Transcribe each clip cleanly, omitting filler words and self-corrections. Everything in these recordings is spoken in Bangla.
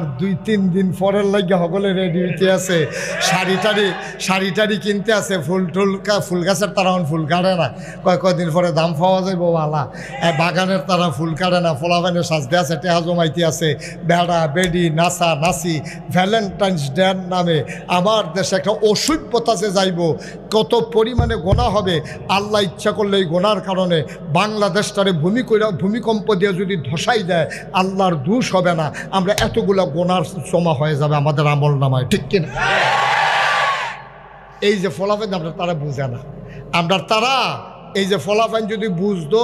2-3 দিন পরের লাগে সকলে রেডি হইতে আছে, শাড়ি টাড়ি কিনতে আছে, ফুল গাছের তারা ফুল কাটে না, কয়দিন পরে দাম পাওয়া যাইব বালা। বাগানের তারা ফুল কাটে না, ফলাফানে সাজতে আছে, টেহা জমাইতে আছে, বেড়া বেডি নাচা নাচি। ভ্যালেন্টাইন্স ডের নামে আমার দেশে একটা অসভ্যতা যে যাইব, কত পরিমাণে গোনা হবে। আল্লাহ ইচ্ছা করলে এই গোনার কারণে বাংলাদেশটারে ভূমিকম্প দিয়ে যদি ধসাই দেয়, আল্লাহর দোষ হবে না, আমরা এতগুলো গোনার জমা হয়ে যাবে আমাদের আমল নামায়, ঠিক কিনা? এই যে ফলাফাইন আমরা তারা বুঝে না, আমরা তারা এই যে ফলাফাইন যদি বুঝতো,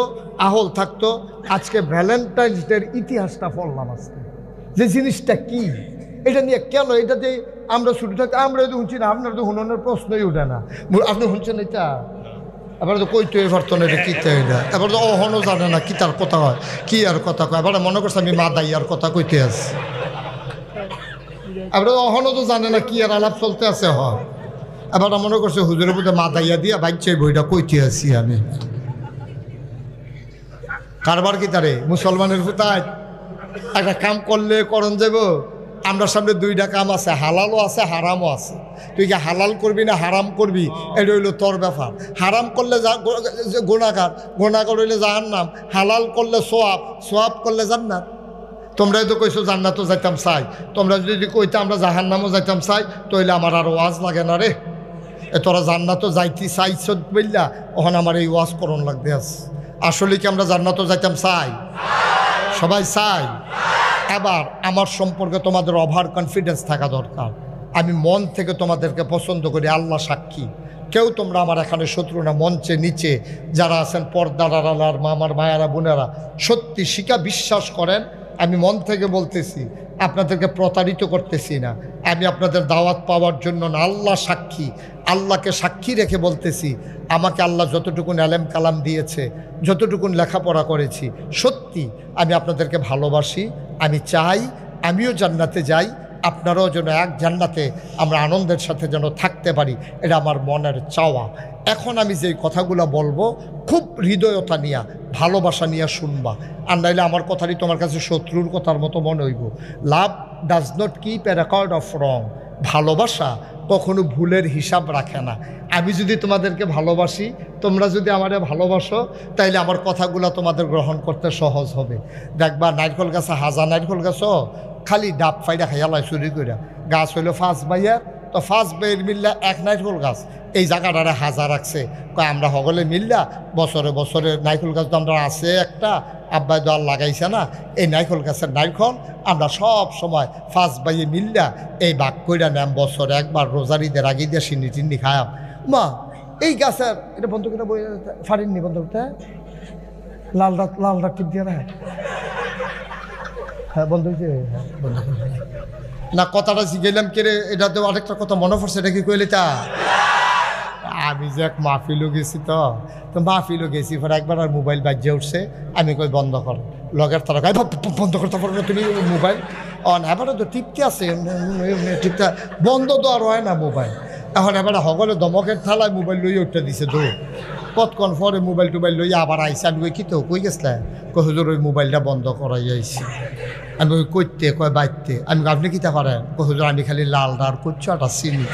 আহল থাকতো, আজকে ভ্যালেন্টাইন্স ডের ইতিহাসটা পড়লাম আজকে, যে জিনিসটা কি, এটা নিয়ে কেন, এটাতে আমরা ছুটি থাকতে আমরা যদি শুনছি না, আপনার তো হুননের প্রশ্নই উঠে না। আপনি শুনছেন এটা? এবার তো কইতো এবার তো এটা কী এটা, এবার তো অহনও জানে না কি তার কথা হয়, কি আর কথা কয়। এবার মনে করছে আমি মা দাইয়ার কথা কইতে আছি, এবার অহনও তো জানে না কি আর আলাপ চলতে আছে। হয় এবার মনে করছে হুজুরের মধ্যে মা দাইয়া দিয়া বাচ্চা বইটা কইতে আছি আমি। কারবার কি তারে মুসলমানের ফুতায় একটা কাম করলে করণ যাব। আমরা সামনে দুইটা কাম আছে, হালালও আছে হারামও আছে। তুই কি হালাল করবি না হারাম করবি, এটা হইল তোর ব্যাপার। হারাম করলে গুণাগার হইলে জাহান্নাম, হালাল করলে সোয়াব করলে জান্নাত। তোমরা তো কইছো জান্নাতও যাইতাম চাই, তোমরা যদি কইতে আমরা জাহান্নামও যাইতাম চাই, তাইলে আমার আর ওয়াজ লাগে না রে। তোরা জান্নাতও যাইতে চাইছ বললা, ওখানে আমার এই ওয়াজ করণ লাগবে আছে। আসলে কি আমরা জান্নাতও যাইতাম চাই? সবাই চাই। এবার আমার সম্পর্কে তোমাদের ওভার কনফিডেন্স থাকা দরকার। আমি মন থেকে তোমাদেরকে পছন্দ করি, আল্লাহ সাক্ষী। কেউ তোমরা আমার এখানে শত্রু না। মঞ্চে নিচে যারা আছেন, পর্দার আড়ালার আমার মায়েরা বোনেরা, সত্যি শিখা বিশ্বাস করেন, আমি মন থেকে বলতেছি, আপনাদেরকে প্রতারিত করতেছি না। আমি আপনাদের দাওয়াত পাওয়ার জন্য না, আল্লাহ সাক্ষী, আল্লাহকে সাক্ষী রেখে বলতেছি, আমাকে আল্লাহ যতটুকুন আলেম কালাম দিয়েছে, যতটুকুন লেখাপড়া করেছি, সত্যি আমি আপনাদেরকে ভালোবাসি। আমি চাই আমিও জান্নাতে যাই, আপনারাও যেন এক জান্নাতে আমরা আনন্দের সাথে যেন থাকতে পারি, এটা আমার মনের চাওয়া। এখন আমি যেই কথাগুলো বলবো খুব হৃদয়তা নিয়া, ভালোবাসা নিয়ে শুনবা, আর নাইলে আমার কথাটি তোমার কাছে শত্রুর কথার মতো মনে হইব। লাভ does not keep A record of রং। ভালোবাসা কখনো ভুলের হিসাব রাখে না। আমি যদি তোমাদেরকে ভালোবাসি, তোমরা যদি আমারে ভালোবাসো, তাইলে আমার কথাগুলো তোমাদের গ্রহণ করতে সহজ হবে। দেখবা নারকেল গাছে হাজার নারকেল গাছও খালি ডাব ফাইডা খাইয়ালায় চুরি করে। গাছ হইল 5 বাইয়ার, তো 5 বাইয়ের মিল্লা এক নারকেল গাছ এই জায়গাটারে হাজার রাখছে। আমরা সকলে মিল্লা বছরে বছরে নারকেল গাছ তো আমরা আছে একটা, আব্বাই দল লাগাইছে না, এই নারকেল গাছের নারকেল আমরা সব সময় 5 বাইয়ে মিল্লা এই বাক কইরা নাম বছরে একবার রোজারিদের আগে দিয়ে সিন্নি টিন্নি খায়াম। মা এই গাছের এটা বন্ধ করে বই ফাড়িনি, বন্ধ করতে লাল টিপ দিয়ে না, হ্যাঁ বন্ধ হয়েছে, হ্যাঁ বন্ধ না। কথাটা শিখাইলাম কে রে, এটাতে আরেকটা কথা মনে পড়ছে, এটা কি কইলে তা? আমি যে এক মাহফিলও গেছি, তো মাহফিলও গেছি, পরে একবার আর মোবাইল বাজে উঠছে, আমি কই বন্ধ কর। লগের তারা গাই বন্ধ করতে পারো না তুমি মোবাইল অন। এবারে তো টিপতে আছে, টিপটা বন্ধ তো আর হয় না মোবাইল। এখন এবারে সকলে দমকের থালায় মোবাইল লইয়া উঠতে দিছে, তো কতক্ষণ পরে মোবাইল টোবাইল লইয়া আবার আইসে। আমি কই কি তো কই গেছিলাম, কই হুজুর ওই মোবাইলটা বন্ধ করাই আইসি। আমি ওই কইতে কয় বাইতে, আমি আপনি কিতা পারেন, কই হুজুর আমি খালি লাল ডার করছি আটা চিনি,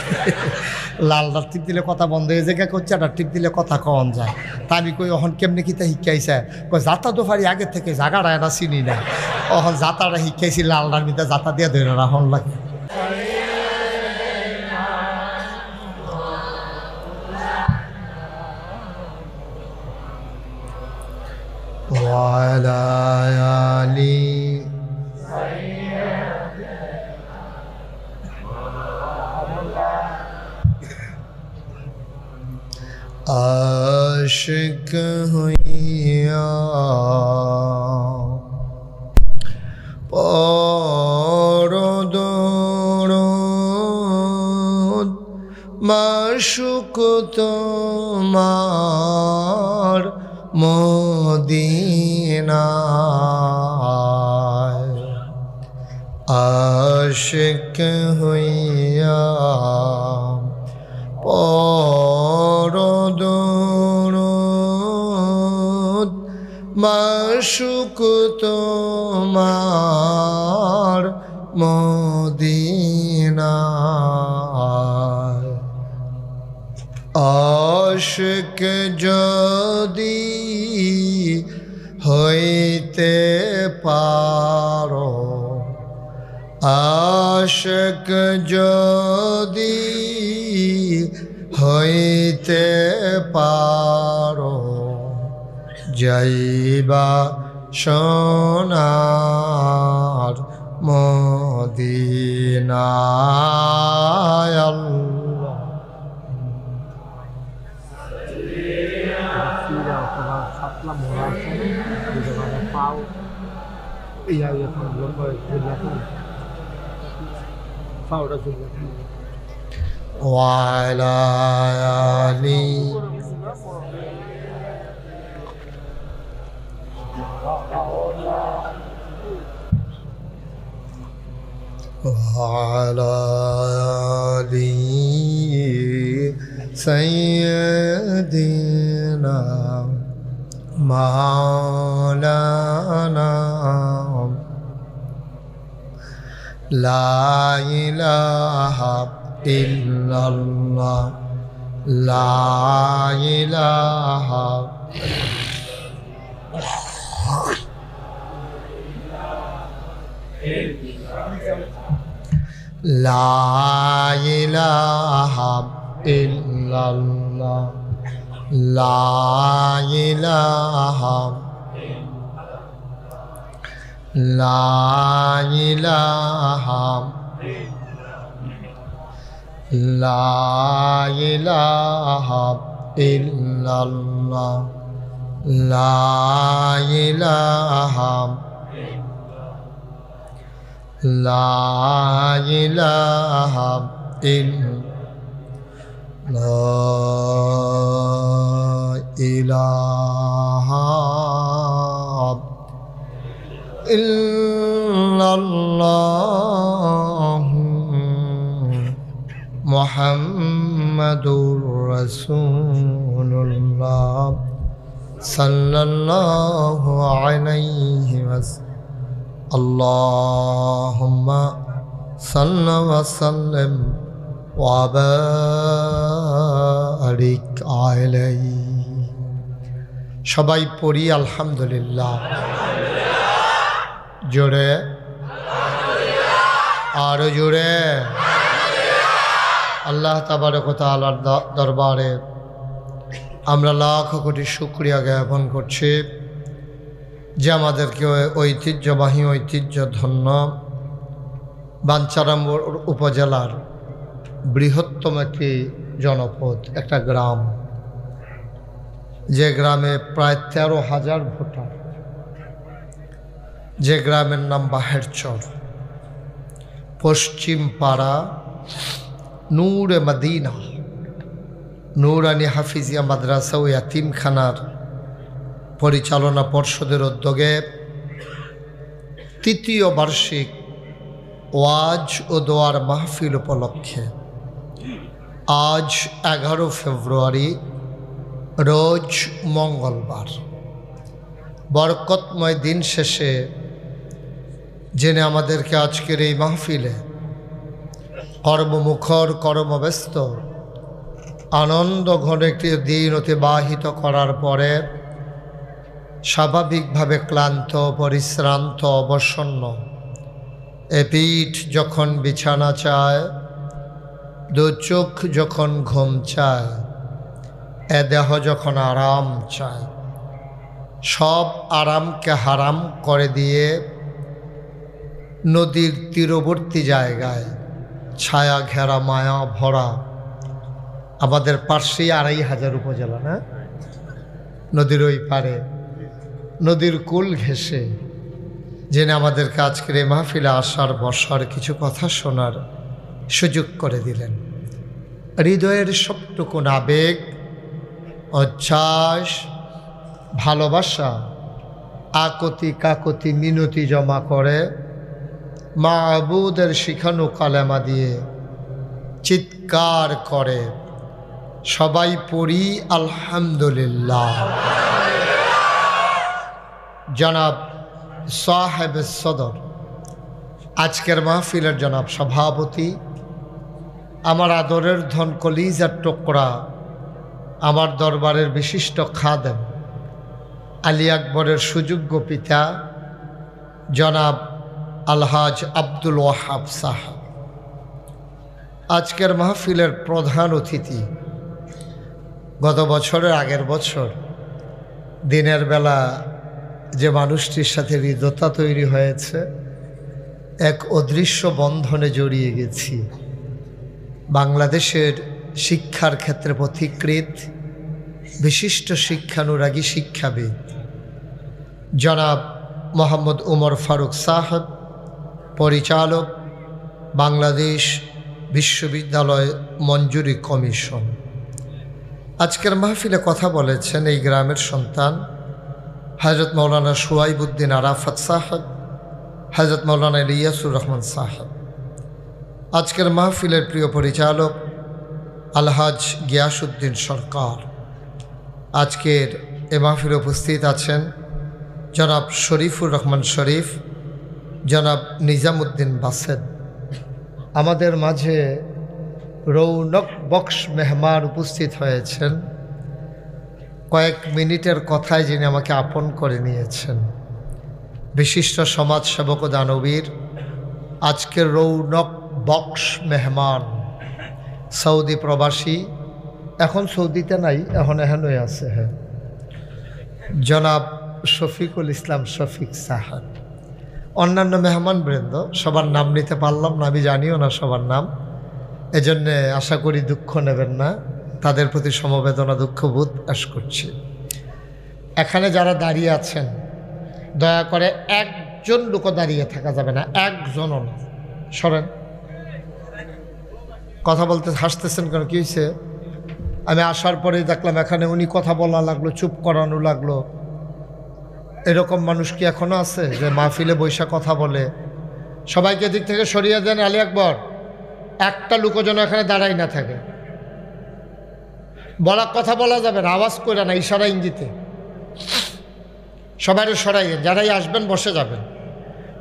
লাল ডার টিপ দিলে কথা বন্ধ হয়ে যায়, করছি আটা টিপ দিলে কথা কন যায়। তা আমি কই এখন কেমনি কিতা শিখাইছে, কই যাতা তো পারি আগে থেকে জায়গাটা এটা চিনি না, এখন যাতাটা শিখাইছি লাল ডার মিতে যাতা দিয়ে ধরে রাখন লাগে। وعلى آل आशिक हुइया परदरद माशुक তোমার মদিনায় আশিক হইয়া পরদরদ মাশুক তোমার মদিনায় আশিক যদি হইতে পারো আশিক যদি হইতে পারো যাইবা সোনার মদিনায় আল্লাহ وعلى آله وعلى آل سيدنا مولانا لا إله إلا الله لا إله لا إله إلا الله لا إله لا إله لا إله إلا الله لا إله لا إله إلا لا إله إلا الله محمد رسول الله صلى الله عليه وسلم اللهم صل وسلم وبارك عليه সবাই পড়ি আলহামদুলিল্লাহ জোরে আরো জোরে আল্লাহ তাবারক ওয়া তাআলার দরবারে আমরা লাখ কোটি শুকরিয়া জ্ঞাপন করছি যে আমাদেরকে ঐতিহ্যবাহী ঐতিহ্যধন্য বাঞ্ছারাম উপজেলার বৃহত্তম একটি জনপদ একটা গ্রাম যে গ্রামে প্রায় 13,000 ভোটার যে গ্রামের নাম বাহেরচর পশ্চিম পাড়া নূরে মদিনা নুরানি হাফিজিয়া মাদ্রাসা ও ইয়াতিমখানার পরিচালনা পর্ষদের উদ্যোগে ৩য় বার্ষিক ওয়াজ ও দোয়ার মাহফিল উপলক্ষে আজ 11 ফেব্রুয়ারি রোজ মঙ্গলবার বরকতময় দিন শেষে জেনে আমাদেরকে আজকের এই মাহফিলে কর্মমুখর কর্মব্যস্ত আনন্দ ঘন একটি দিন অতিবাহিত করার পরে স্বাভাবিকভাবে ক্লান্ত পরিশ্রান্ত অবসন্ন এ পিঠ যখন বিছানা চায় দু চোখ যখন ঘুম চায় এ দেহ যখন আরাম চায় সব আরামকে হারাম করে দিয়ে নদীর তীরবর্তী জায়গায় ছায়া ঘেরা মায়া ভরা আমাদের পাশেই ২৫০০ উপজেলা না নদীর ওই পারে নদীর কুল ঘেঁষে জেনে আমাদেরকে আজকের এই মাহফিলে আসার বসার কিছু কথা শোনার সুযোগ করে দিলেন হৃদয়ের সবটুকুন আবেগ উচ্ছ্বাস ভালোবাসা আকতি কাকতি মিনতি জমা করে মাহবুদের শিখানো কালেমা দিয়ে চিৎকার করে সবাই পড়ি আলহামদুলিল্লাহ। জনাব সাহেব সদর আজকের মাহফিলের জনাব সভাপতি, আমার আদরের ধন কলিজার টুকরা, আমার দরবারের বিশিষ্ট খাদেম, আলী আকবরের সুযোগ্য পিতা জনাব আলহাজ আব্দুল ওয়াহাব সাহেব, আজকের মাহফিলের প্রধান অতিথি, গত বছরের আগের বছর দিনের বেলা যে মানুষটির সাথে হৃদ্যতা তৈরি হয়েছে, এক অদৃশ্য বন্ধনে জড়িয়ে গেছি। বাংলাদেশের শিক্ষার ক্ষেত্রে পথিকৃৎ বিশিষ্ট শিক্ষানুরাগী শিক্ষাবিদ জনাব মোহাম্মদ উমর ফারুক সাহেব, পরিচালক বাংলাদেশ বিশ্ববিদ্যালয় মঞ্জুরি কমিশন। আজকের মাহফিলে কথা বলেছেন এই গ্রামের সন্তান হযরত মৌলানা সুয়াইবুদ্দিন আরাফাত সাহেব, হযরত মৌলানা ইলিয়াসুর রহমান সাহেব। আজকের মাহফিলের প্রিয় পরিচালক আলহাজ গিয়াসউদ্দিন সরকার। আজকের এ মাহফিলে উপস্থিত আছেন জনাব শরীফুর রহমান শরীফ, জনাব নিজামুদ্দিন বাসেদ। আমাদের মাঝে রৌনক বক্স মেহমান উপস্থিত হয়েছেন। কয়েক মিনিটের কথায় যিনি আমাকে আপন করে নিয়েছেন, বিশিষ্ট সমাজসেবক ও দানবীর, আজকের রৌনক বক্স মেহমান, সৌদি প্রবাসী, এখন সৌদিতে নাই, এখন এখানে আছে, হ্যাঁ, জনাব শফিকুল ইসলাম শফিক সাহেব। অন্যান্য মেহমান বৃন্দ সবার নাম নিতে পারলাম না, আমি জানিও না সবার নাম, এজন্যে আশা করি দুঃখ নেবেন না, তাদের প্রতি সমবেদনা দুঃখবোধ প্রকাশ করছি। এখানে যারা দাঁড়িয়ে আছেন, দয়া করে একজন লোকও দাঁড়িয়ে থাকা যাবে না, একজনও না, সরেন। কথা বলতে হাসতেছেন কেন, কী হয়েছে? আমি আসার পরেই দেখলাম এখানে উনি কথা বলা লাগলো, চুপ করানো লাগলো। এরকম মানুষ কি এখনো আছে যে মাহফিলে বৈশা কথা বলে? সবাইকে দিক থেকে সরিয়ে দেন। আলী আকবর, একটা লোকও যেন এখানে দাঁড়াই না থাকে। কথা বলা যাবে না, আওয়াজ করে না, ইশারা ইঙ্গিতে সবাই সরাইয়ে, যারাই আসবেন বসে যাবেন।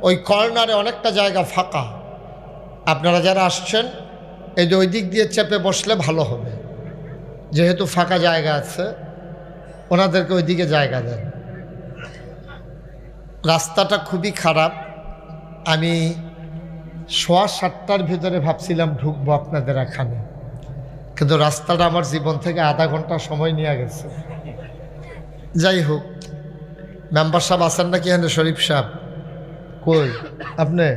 ওই কর্নারে অনেকটা জায়গা ফাঁকা, আপনারা যারা আসছেন এই যে ওই দিক দিয়ে চেপে বসলে ভালো হবে, যেহেতু ফাঁকা জায়গা আছে, ওনাদেরকে ওই দিকে জায়গা দেন। রাস্তাটা খুবই খারাপ। আমি 7:15 ভিতরে ভাবছিলাম ঢুকবো আপনাদের এখানে, কিন্তু রাস্তাটা আমার জীবন থেকে আধা ঘন্টা সময় নিয়ে গেছে। যাই হোক, মেম্বার সাহেব আছেন নাকি এখানে? শরীফ সাহেব কই আপনি?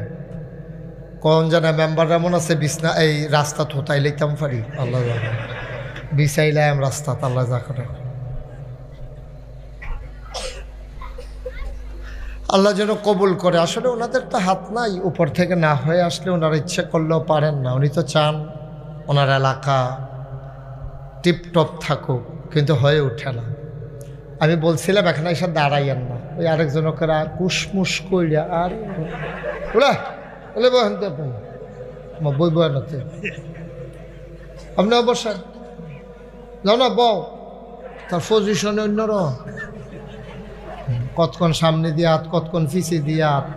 কোন জানা মেম্বার এমন আছে বিছনা এই রাস্তা থোতাই লিখতাম পারি, আল্লাহ বিছাইলাম রাস্তা, আল্লাহ যা করে। আল্লাহ যেন কবুল করে। আসলে ওনাদের তো হাত নাই, উপর থেকে না হয়ে আসলে ওনারা ইচ্ছে করলেও পারেন না। উনি তো চান ওনার এলাকা টিপটপ থাকুক, কিন্তু হয়ে ওঠে না। আমি বলছিলাম এখানে এসে দাঁড়াইয়েন না, ওই আরেকজনকে কুসমুস কইরা আর ওলা বলে বহানতে বই বয়ানতে আপনি অবশ্যই যাও না, বউ তার পজিশনে অন্যরকম, কতক্ষণ সামনে দিয়ে হাত, কতক্ষণ পিছিয়ে দিয়ে হাত,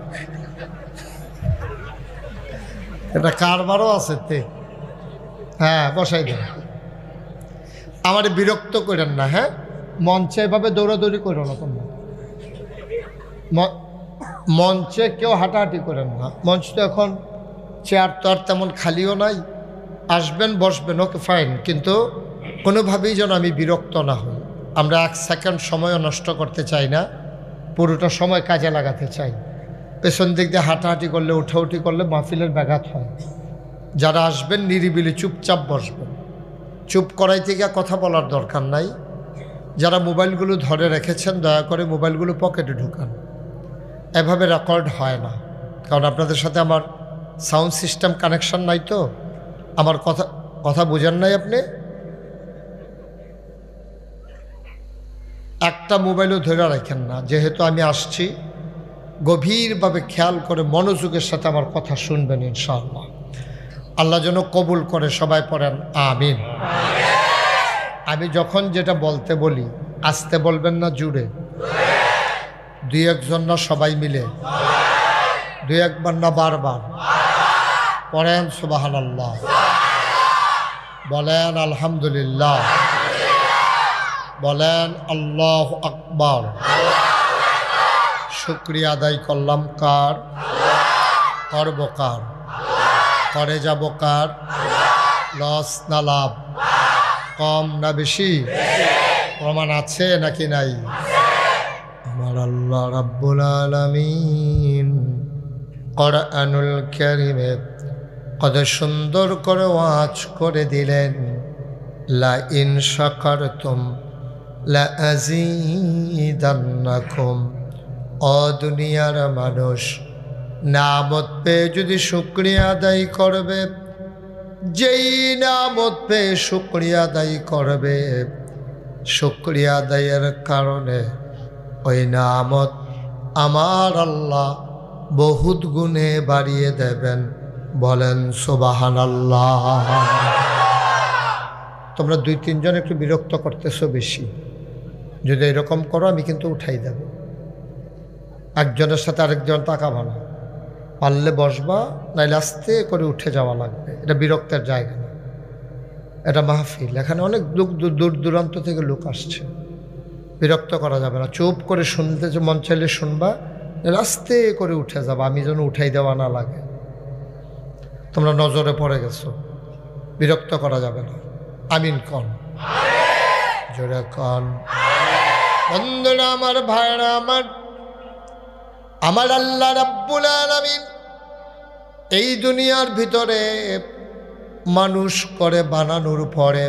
এটা কারবারও আছে তে। হ্যাঁ, বসাই দেন। আমার বিরক্ত করেন না, হ্যাঁ, মঞ্চে এভাবে দৌড়াদৌড়ি করো না, তোমরা মঞ্চে কেউ হাঁটাহাঁটি করেন না। মঞ্চ তো এখন চেয়ার তো আর তেমন খালিও নাই, আসবেন বসবেন, ওকে ফাইন, কিন্তু কোনোভাবেই যেন আমি বিরক্ত না হই। আমরা 1 সেকেন্ড সময়ও নষ্ট করতে চাই না, পুরোটা সময় কাজে লাগাতে চাই। পেছন দিক দিয়ে হাঁটাহাঁটি করলে, উঠাউঠি করলে মাহফিলের ব্যাঘাত হয়। যারা আসবেন নিরিবিলি চুপচাপ বসবেন, চুপ করাইতে গিয়ে কথা বলার দরকার নাই। যারা মোবাইলগুলো ধরে রেখেছেন দয়া করে মোবাইলগুলো পকেটে ঢুকান, এভাবে রেকর্ড হয় না। কারণ আপনাদের সাথে আমার সাউন্ড সিস্টেম কানেকশন নাই, তো আমার কথা বোঝেন নাই আপনি। একটা মোবাইলও ধরে রাখেন না, যেহেতু আমি আসছি, গভীরভাবে খেয়াল করে মনোযোগের সাথে আমার কথা শুনবেন ইনশাআল্লাহ। আল্লাহ যেন কবুল করে, সবাই পড়েন আমিন। আমি যখন যেটা বলতে বলি আস্তে বলবেন না, জুড়ে, 2-1 জন না, সবাই মিলে দুই একবার না বারবার পড়েন সুবহানাল্লাহ, বলেন আলহামদুলিল্লাহ, বলেন আল্লাহু আকবার। শুকরিয়া আদায় করলাম কার? করব কার? করে যাব কার? লস না লাভ? কম না বেশি? প্রমাণ আছে নাকি নাই? আমার আল্লাহ রাব্বুল আলামিন কোরআনুল কারীমে কত সুন্দর করে ওয়াজ করে দিলেন, লা ইন শাকারতুম লা আযীদান্নাকুম। ও দুনিয়ার মানুষ, নামত পেয়ে যদি শুকরিয়া আদায় করবে, যেই নামত পেয়ে শুকরিয়া আদায় করবে, শুকরিয়া আদায়ের কারণে ওই নামত আমার আল্লাহ বহুত গুণে বাড়িয়ে দেবেন। বলেন সুবহানাল্লাহ। তোমরা দুই তিনজন একটু বিরক্ত করতেছো বেশি, যদি এরকম করো আমি কিন্তু উঠাই দেব। একজনের সাথে আরেকজন তাকাবো না, পারলে বসবা, নাইলে আস্তে করে উঠে যাওয়া লাগবে। এটা বিরক্তের জায়গা না, এটা মাহফিল। এখানে অনেক দূর দূরান্ত থেকে লোক আসছে, বিরক্ত করা যাবে না। চুপ করে শুনতে যে মন চাইলে শুনবা, নাহলে আস্তে করে উঠে যাবা, আমি যেন উঠাই দেওয়া না লাগে। তোমরা নজরে পড়ে গেছো, বিরক্ত করা যাবে না। আমিন কন, জোরে কন। বন্ধুরা আমার, ভাইরা আমার, আমার আল্লাহ রাব্বুল আলামিন এই দুনিয়ার ভিতরে মানুষ করে বানানোর পরে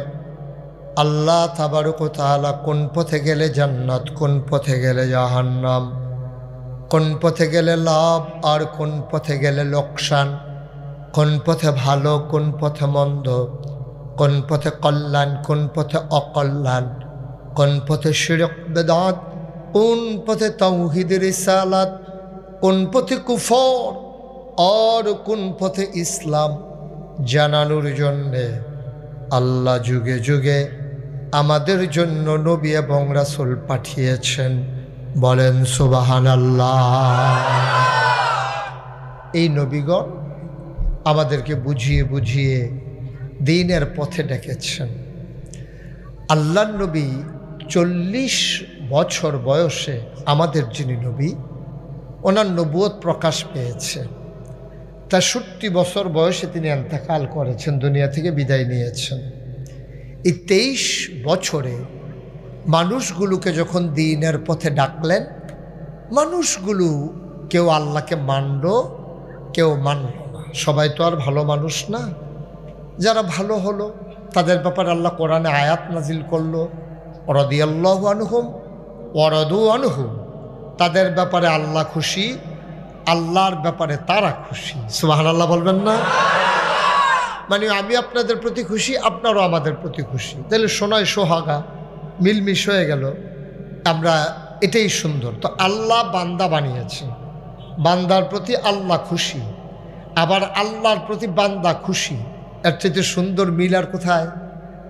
আল্লাহ তাবারক ওয়া তাআলা কোন পথে গেলে জান্নাত, কোন পথে গেলে জাহান্নাম, কোন পথে গেলে লাভ আর কোন পথে গেলে লোকসান, কোন পথে ভালো কোন পথে মন্দ, কোন পথে কল্যাণ কোন পথে অকল্যাণ, কোন পথে শিরক বেদাত, কোন পথে তাওহীদ রিসালাত, কোন পথে কুফর আর কোন পথে ইসলাম জানানোর জন্যে আল্লাহ যুগে যুগে আমাদের জন্য নবী এবং রাসূল পাঠিয়েছেন। বলেন সুবহানাল্লাহ। এই নবীগণ আমাদেরকে বুঝিয়ে বুঝিয়ে দ্বীনের পথে ডেকেছেন। আল্লাহর নবী 40 বছর বয়সে আমাদের যিনি নবী, ওনার নবুয়ত প্রকাশ পেয়েছে। 63 বছর বয়সে তিনি ইন্তেকাল করেছেন, দুনিয়া থেকে বিদায় নিয়েছেন। এই 23 বছরে মানুষগুলোকে যখন দ্বীনের পথে ডাকলেন, মানুষগুলো কেউ আল্লাহকে মানল, কেউ মানল না। সবাই তো আর ভালো মানুষ না। যারা ভালো হলো তাদের ব্যাপারে আল্লাহ কোরআনে আয়াত নাজিল করলো, রাদিয়াল্লাহু আনহুম ওয়া রাদু আনহু। তাদের ব্যাপারে আল্লাহ খুশি, আল্লাহর ব্যাপারে তারা খুশি। সুবহানাল্লাহ বলবেন না? মানে আমি আপনাদের প্রতি খুশি, আপনারাও আমাদের প্রতি খুশি, তাহলে সোনায় সোহাগা মিলমিশ হয়ে গেল। আমরা এটাই সুন্দর। তো আল্লাহ বান্দা বানিয়েছে, বান্দার প্রতি আল্লাহ খুশি, আবার আল্লাহর প্রতি বান্দা খুশি। এর চেয়ে সুন্দর মিল আর কোথায়?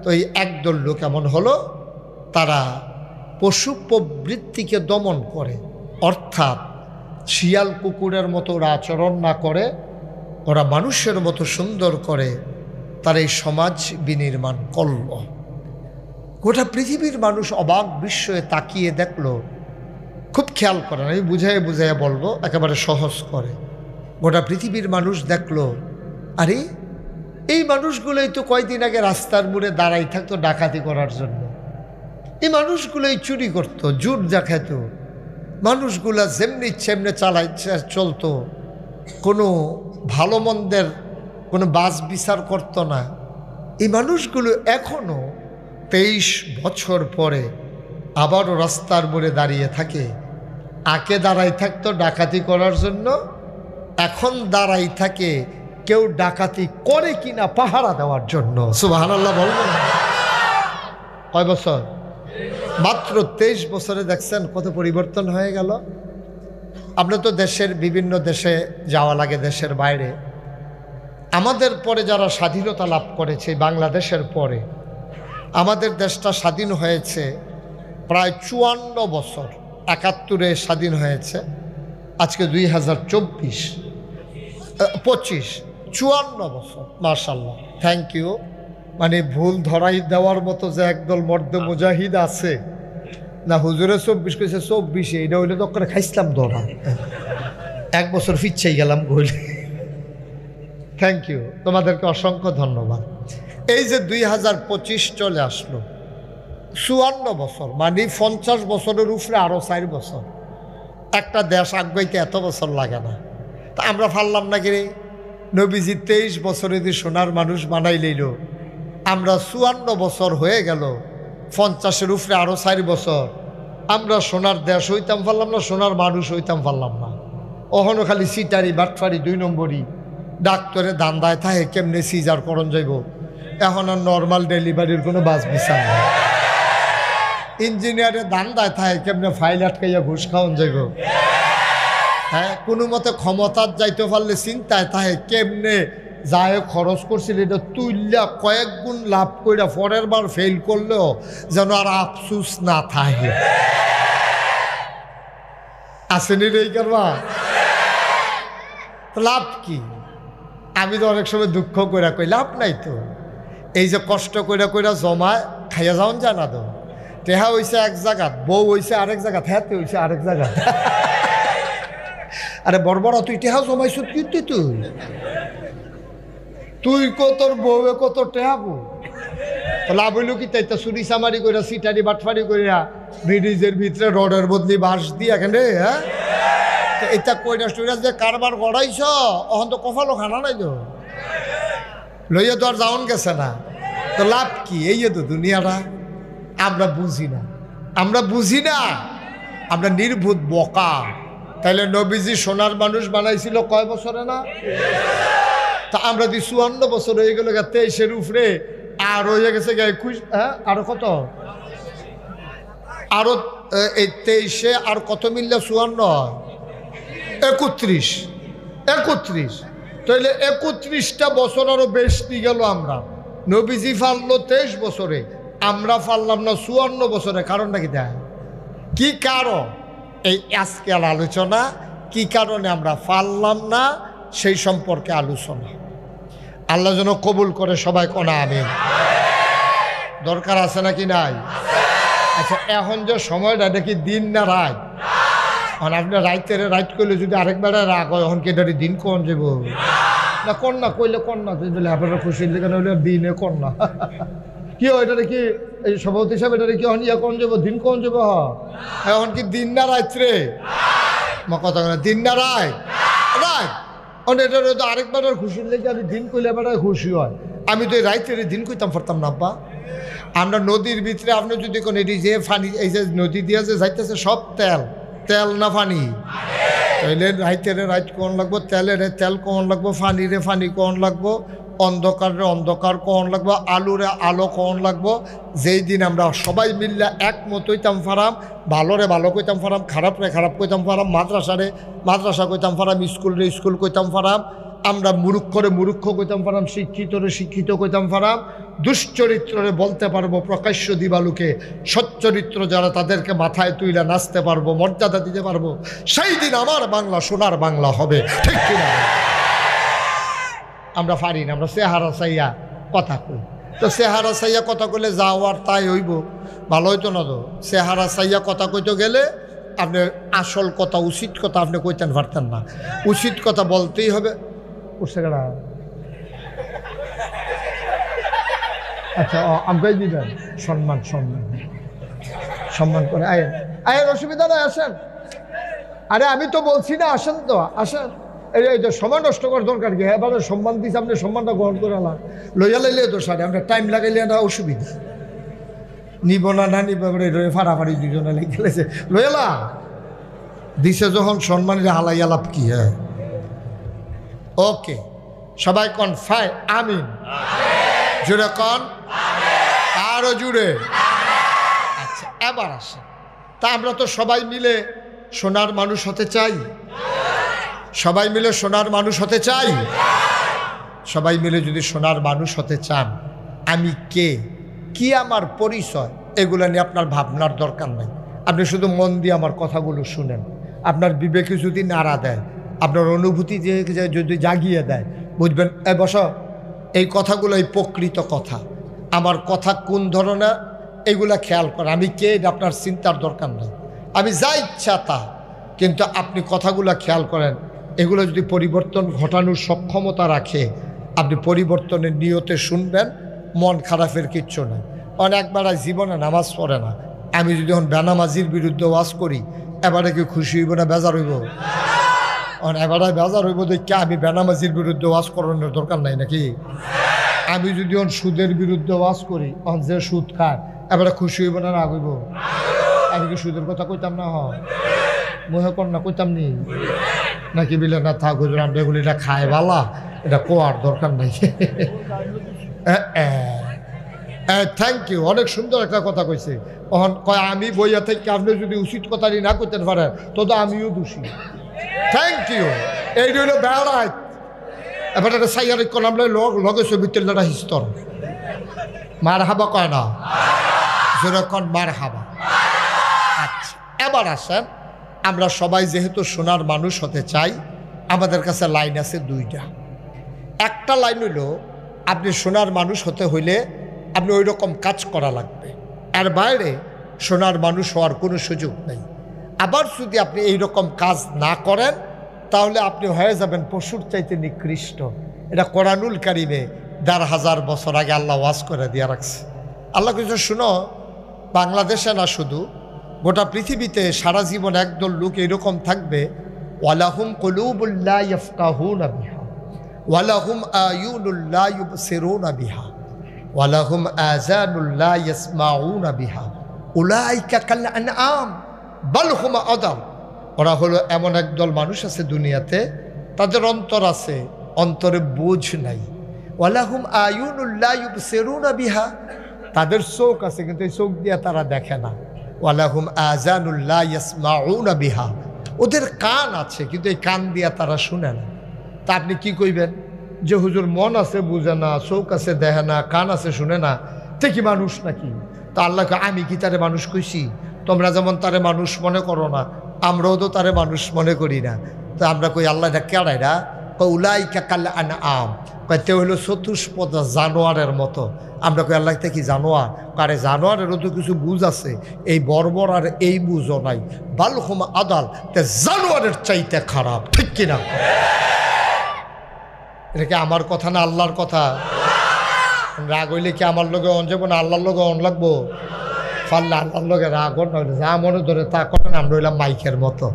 তো এই একদল লোক এমন হলো, তারা পশু প্রবৃত্তিকে দমন করে, অর্থাৎ শিয়াল কুকুরের মতো ওরা আচরণ না করে, ওরা মানুষের মতো সুন্দর করে তার এই সমাজ বিনির্মাণ করল। গোটা পৃথিবীর মানুষ অবাক বিস্ময়ে তাকিয়ে দেখলো। খুব খেয়াল করেন, আমি বুঝাইয়া বলবো, একেবারে সহজ করে। গোটা পৃথিবীর মানুষ দেখলো, আরে এই মানুষগুলোই তো কয়দিন আগে রাস্তার মোড়ে দাঁড়াই থাকতো ডাকাতি করার জন্য, এই মানুষগুলোই চুরি করতো, জুট দেখাত, মানুষগুলা যেমনি সেমনি চলতো, কোনো ভালো মন্দের কোনো বাস বিচার করতো না। এই মানুষগুলো এখনও 23 বছর পরে আবারও রাস্তার মোড়ে দাঁড়িয়ে থাকে। আগে দাঁড়াই থাকতো ডাকাতি করার জন্য, এখন দাঁড়াই থাকে কেউ ডাকাতি করে কিনা পাহারা দেওয়ার জন্য। সুবহানাল্লাহ বলবেন? কয় বছর? মাত্র 23 বছরে দেখছেন কত পরিবর্তন হয়ে গেল। আমরা তো দেশের বিভিন্ন দেশে যাওয়া লাগে, দেশের বাইরে। আমাদের পরে যারা স্বাধীনতা লাভ করেছে, বাংলাদেশের পরে আমাদের দেশটা স্বাধীন হয়েছে প্রায় 54 বছর। 71-এ স্বাধীন হয়েছে, আজকে 2024। 25 54 বছর মাশাআল্লাহ, থ্যাংক ইউ। মানে ভুল ধরাই দেওয়ার মতো যে একদল মর্দে মুজাহিদ আছে না, হুজুরে 24 কইছে, 24 এটা হইলে তো করে খাইছিলাম ধরা, 1 বছর ফিরছেই গেলাম গইলে। থ্যাংক ইউ, তোমাদেরকে অসংখ্য ধন্যবাদ। এই যে 2025 চলে আসলো, 54 বছর মানে 50 বছরের উপরে আরও 4 বছর। একটা দেশ আগাইতে এত বছর লাগে না, তা আমরা পারলাম না কিরে? নবীজি 23 বছরে যে সোনার মানুষ বানাই লইল, আমরা 54 বছর হয়ে গেল, 50-এর উপরে আরও 4 বছর, আমরা সোনার দেশ হইতাম পারলাম না, সোনার মানুষ হইতাম পারলাম না। ওখানে খালি সিটারি বাটফারি 2 নম্বরই, ডাক্তারে দান্দায় থাকে কেমনে সিজার করণ যাইব, এখন আর নর্মাল ডেলিভারির কোনো বাস বিচার নেই। ইঞ্জিনিয়ারে দান্দায় থাকে কেমনে ফাইল আটকাইয়া ঘুষ খাওয়ান যাইব। হ্যাঁ, কোনো মতে ক্ষমতার যাইতে পারলে চিন্তায় থাকে কেমনে যায় খরচ করছিল এটা তুইল্লা কয়েক গুণ লাভ কইরা পরের বার ফেল করলেও যেন আর আফসুস না থাকে। আসেনি রে করবা লাভ কি? আমি তো অনেক সময় দুঃখ কইরা কই লাভ নাই তো, এই যে কষ্ট কইরা কইরা জমা খাইয়া যাওন জানা তো, টেহা হইছে এক জায়গাত, বউ হইছে আরেক জায়গাত, হ্যাঁ হইছে আরেক জায়গাত। আরে বড় তুই টেহা জমাইছ কি তুই তোর বউয়ে কত টেহাবো লাভ হইল কি? তাই তো চুরি চামারি করে সিটারি বাটফারি করিয়া ব্রিজের ভিতরে রডের বদলি বাঁশ দিয়ে এখানে, হ্যাঁ এটা কইরা টইরা যে কারবার গড়াইছ, অহন তো কফালো খানা নাই তো, লইয়া তো আর যাওন গেছে না, তো লাভ কি? এই তো দুনিয়াটা আমরা বুঝি না, আমরা নির্ভুত বোকা। তাইলে নবীজি সোনার মানুষ বানাইছিল কয় বছরে না? তা আমরা দি 54 বছর হয়ে গেল, 23-এর উপরে আর হয়ে গেছে 21, হ্যাঁ আরো কত, আরো এই 23-এ আর কত মিললে 54, 31। তাইলে 31টা বছর আরো বেশ দিয়ে গেল। আমরা নবীজি ফাললো 23 বছরে, আমরা ফাললাম না 54 বছরে। কারণটা কি দেয়? কি কারণ? এই আজকের আলোচনা কি কারণে আমরা পারলাম না সেই সম্পর্কে আলোচনা। আল্লাহ যেন কবুল করে, সবাই কোনা আমিন। দরকার আছে নাকি নাই? আচ্ছা, এখন যে সময়টা এটা কি দিন না রাত? এখন আপনি রাইট করলে যদি আরেকবার রাগ হয়, এখন কি এটা দিন কোন যাব না কন্যা কইলে কন্যা যদি আপনারা খুশি লেখানো হলে দিনে কন্যা কি হয়? এটা কি এই সভাপতি হিসাবে এটা কি এখন ইয়া কোন যাবো, দিন কোন যাবো? এখন কি দিন না রাত রে? মা কথা দিন না রাত এটা তো আরেকবার খুশির লেগে আমি দিন কইলে এবার খুশি হয়। আমি তো এই রাইতের দিন কইতাম পারতাম না আব্বা। আমরা নদীর ভিতরে আপনি যদি কোন এটি যে পানি, এই যে নদী দিয়ে যে যাইতেছে সব তেল না পানি, তাইলে রাইতের রাইত কোন লাগবো, তেলের তেল কোন লাগবো, ফানিরে ফানি কোন লাগবো, অন্ধকারে অন্ধকার কোন লাগবো, আলোরে আলো কোন লাগবো। যেই দিন আমরা সবাই মিললে একমত হইতাম পারাম, ভালোরে ভালো কইতাম পারাম, খারাপরে খারাপ কইতাম পারাম, মাদ্রাসা কইতাম পারাম, স্কুল কইতাম পারাম, আমরা মুরুক্ষরে মুরুক্ষ কইতাম পারাম, শিক্ষিতরে শিক্ষিত কইতাম পারাম, দুশ্চরিত্ররে বলতে পারবো প্রকাশ্য দিবালুকে, সচ্চরিত্র যারা তাদেরকে মাথায় তুইলা নাচতে পারবো, মর্যাদা দিতে পারবো। সেই দিন আমার বাংলা সোনার বাংলা হবে, ঠিক কিনা? আমরা পারি না, আমরা চেহারা চাইয়া কথা কই। তো চেহারা চাইয়া কথা কইলে যাও আর তাই হইব, ভালো হইতো না তো। চেহারা চাইয়া কথা কইতে গেলে আপনি আসল কথা, উচিত কথা আপনি কইতেন পারতেন না। উচিত কথা বলতেই হবে। উঠছে গেড়া, আচ্ছা আমাকে দিবেন সম্মান করে আয়েন, অসুবিধা নাই, আসেন। আরে আমি তো বলছি না, আসেন তো, আসেন। এই যে সময় নষ্ট করার দরকার কি? এবারে সম্মান দিচ্ছে, আপনি সম্মানটা গ্রহণ করে লইয়া লাইলে তো সারে, আমরা টাইম লাগাইলে না অসুবিধা, নিব না নিব, ফাড়াফাড়ি দুজনে লেগেছে লইয়ালা দিছে যখন সম্মানের হালাইয়া লাভ কি? হ্যাঁ ওকে, সবাই কন ফাই আমিন, জুড়ে কন, আরো জুড়ে। আচ্ছা, এবার আসে, তা আমরা তো সবাই মিলে সোনার মানুষ হতে চাই, সবাই মিলে সোনার মানুষ হতে চাই। সবাই মিলে যদি সোনার মানুষ হতে চান, আমি কে, কি আমার পরিচয়, এগুলো নিয়ে আপনার ভাবনার দরকার নাই। আপনি শুধু মন দিয়ে আমার কথাগুলো শুনেন। আপনার বিবেকে যদি নাড়া দেয় আপনার অনুভূতি যে যদি জাগিয়ে দেয়, বুঝবেন বস এই কথাগুলো এই প্রকৃত কথা। আমার কথা কোন ধরনের এইগুলা খেয়াল করেন। আমি কে এটা আপনার চিন্তার দরকার নেই, আমি যা ইচ্ছা তা, কিন্তু আপনি কথাগুলো খেয়াল করেন। এগুলো যদি পরিবর্তন ঘটানোর সক্ষমতা রাখে, আপনি পরিবর্তনের নিয়তে শুনবেন, মন খারাপের কিচ্ছু নাই। অনেকবার জীবনে নামাজ পড়ে না, আমি যদি এখন বেনামাজির বিরুদ্ধে ওয়াজ করি, এবারে কি খুশি হইব না বেজার হইব? এবারে বেজার হইব দেখে আমি বেনামাজির বিরুদ্ধে ওয়াজ করানোর দরকার নাই নাকি? আমি যদি এখন সুদের বিরুদ্ধে ওয়াজ করি, যে সুদ খায়, এবারে খুশি হইব না রাগ হইব? আমি কি সুদের কথা কইতাম না? মনে কর না কইতাম নি নাকি? বিলে না থাক হুজুর, আমরা এগুলি এটা খায় বালা, এটা কোয়ার দরকার নাই। থ্যাংক ইউ, অনেক সুন্দর একটা কথা কইছে। তখন কয় আমি বইয়া থেকে আপনি যদি উচিত কথাটি না করতে পারেন তো আমিও দোষী। থ্যাংক ইউ, এইটা হলো বেড়ায়। এবার একটা সাইয়ার নামলে লগে ছবি তেলটা হিস্তর মার হাবা কয় না, যেরকম মার হাবা। আচ্ছা, এবার আসেন, আমরা সবাই যেহেতু সোনার মানুষ হতে চাই, আমাদের কাছে লাইন আছে দুইটা। একটা লাইন হইল আপনি সোনার মানুষ হতে হইলে আপনি ওই রকম কাজ করা লাগবে, এর বাইরে সোনার মানুষ হওয়ার কোনো সুযোগ নেই। আবার যদি আপনি এই রকম কাজ না করেন তাহলে আপনি হয়ে যাবেন পশুর চাইতে নিকৃষ্ট। এটা কোরআনুল কারিমে ১,৫০০ বছর আগে আল্লাহ ওয়াজ করে দিয়ে রাখছে। আল্লাহ কিছু শুনো, বাংলাদেশে না শুধু গোটা পৃথিবীতে সারা জীবন একদল লোক এরকম থাকবে, ওয়ালাহুম কুলুবুল লা ইয়াফকাহুনা বিহা ওয়ালাহুম আয়ুনুল লা ইউবসিরুনা বিহা ওয়ালাহুম আযানুল লা ইয়াসমাউনা বিহা উলাইকা কাল আনআম বাল হুম আদাল। ওরা হলো এমন একদল মানুষ আছে দুনিয়াতে, তাদের অন্তর আছে, অন্তরে বোঝ নাই। ওয়ালাহুম আয়ুনুল লা ইউবসিরুনা বিহা, তাদের চোখ আছে কিন্তু এই চোখ দিয়ে তারা দেখে না। ওয়ালাহুম আযানুল লা ইয়াসমাউনা বিহা, ওদের কান আছে কিন্তু এই কান দিয়া তারা শুনে না। তা আপনি কি কইবেন যে হুজুর মন আছে বুঝে না, চোখ আছে দেখে না, কান আছে শুনে না, তে কি মানুষ নাকি? তা আল্লাহকে আমি কি তারে মানুষ কইছি? তোমরা যেমন তারে মানুষ মনে করো না, আমরাও তো তারে মানুষ মনে করি না। তো আমরা কই আল্লাহ এটা কেড়াইরা উলাইকা কাল আনআম, কইতে হইলো চতুষ্পদ জানোয়ারের মতো। আমরা কই আল্লাহ কি জানোয়ার? কারে জানোয়ারেরও তো কিছু বুঝ আছে, এই বর্বর আর এই বুঝও নাই। বাল হুম আদাল, তে জানোয়ারের চাইতে খারাপ, ঠিক কিনা? এটা কি আমার কথা না আল্লাহর কথা? রাগ হইলে কি আমার লগে অন যাবো না আল্লাহর লগে অন লাগবো? পারলে আল্লাহর লগে রাগ নইলে যা মনে ধরে তা করেন। আমরা হইলাম মাইকের মতো,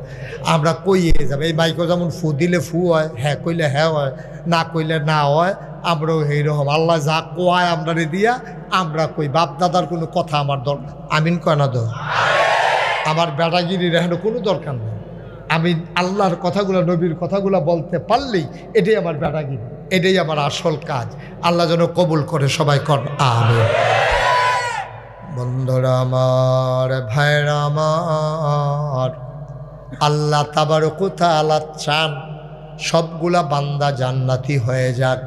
আমরা কইয়ে যাবে। এই মাইকও যেমন ফু দিলে ফু হয়, হ্যাঁ কইলে হ্যাঁ হয়, না কইলে না হয়। আমরাও এইরকম, আল্লাহ যা কোয়ায় আমরা দিয়া আমরা কই। বাপ দাদার কোনো কথা আমার দরকার, আমিন কয় না তো? আমার বেড়াগিরির এখন কোনো দরকার নেই। আমি আল্লাহর কথাগুলো, নবীর কথাগুলো বলতে পারলেই এটাই আমার বেড়াগিরি, এটাই আমার আসল কাজ। আল্লাহ যেন কবুল করে, সবাই কর আমিন। বন্ধুরা আমার, ভাইরা আমার, আল্লাহ তাবারক ওয়া তাআলা চান সবগুলা বান্দা জান্নাতি হয়ে যাক।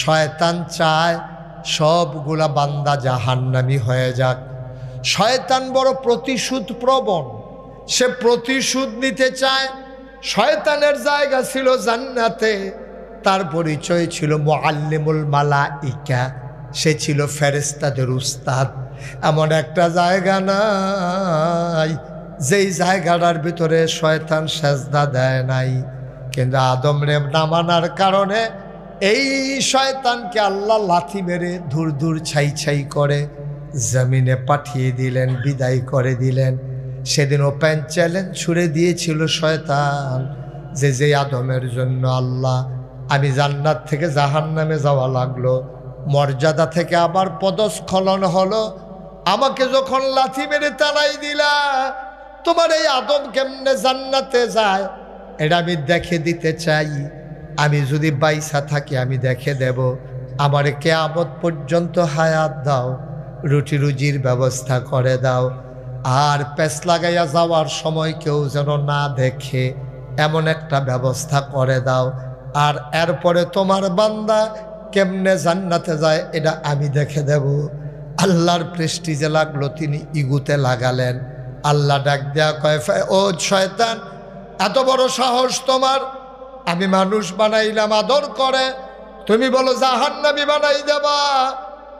শয়তান চায় সবগুলা বান্দা জাহান্নামী হয়ে যাক। শয়তান বড় প্রতিশোধ প্রবণ, সে প্রতিশোধ নিতে চায়। শয়তানের জায়গা ছিল জান্নাতে, তার পরিচয় ছিল মুআল্লিমুল মালাইকা, সে ছিল ফেরেশতাদের উস্তাদ। এমন একটা জায়গা নাই যেই জায়গাটার ভিতরে শয়তান সেজদা দেয় নাই। কিন্তু আদম রে না মানার কারণে এই শয়তানকে আল্লাহ লাথি মেরে ধুর ধুর ছাই ছাই করে জমিনে পাঠিয়ে দিলেন, বিদায় করে দিলেন। সেদিন ওপেন চ্যালেঞ্জ ছুড়ে দিয়েছিল শয়তান যে আদমের জন্য আল্লাহ আমি জান্নাত থেকে জাহান্নামে যাওয়া লাগলো, মর্যাদা থেকে আবার পদস্খলন হলো। আমাকে যখন লাথি মেরে তাড়াই দিলা, তোমার এই আদম কেমনে জান্নাতে যায় এটা আমি দেখে দিতে চাই। আমি যদি বাইসা থাকি আমি দেখে দেব। আমার কিয়ামত পর্যন্ত হায়াত দাও, রুটি রুজির ব্যবস্থা করে দাও। আর পেছ লাগাইয়া যাওয়ার সময় কেউ যেন না দেখে এমন একটা ব্যবস্থা করে দাও। আর এরপরে তোমার বান্দা কেমনে জান্নাতে যায় এটা আমি দেখে দেব। আল্লাহর প্রেস্টিজে লাগলো, তিনি ইগুতে লাগালেন। আল্লাহ ডাক দেয়া কয়, ও শয়তান, এত বড় সাহস তোমার, আমি মানুষ বানাইলাম আদর করে, তুমি বলো জাহান্নামী বানাই দেবা,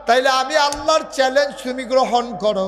তাইলে আমি আল্লাহর চ্যালেঞ্জ তুমি গ্রহণ করো।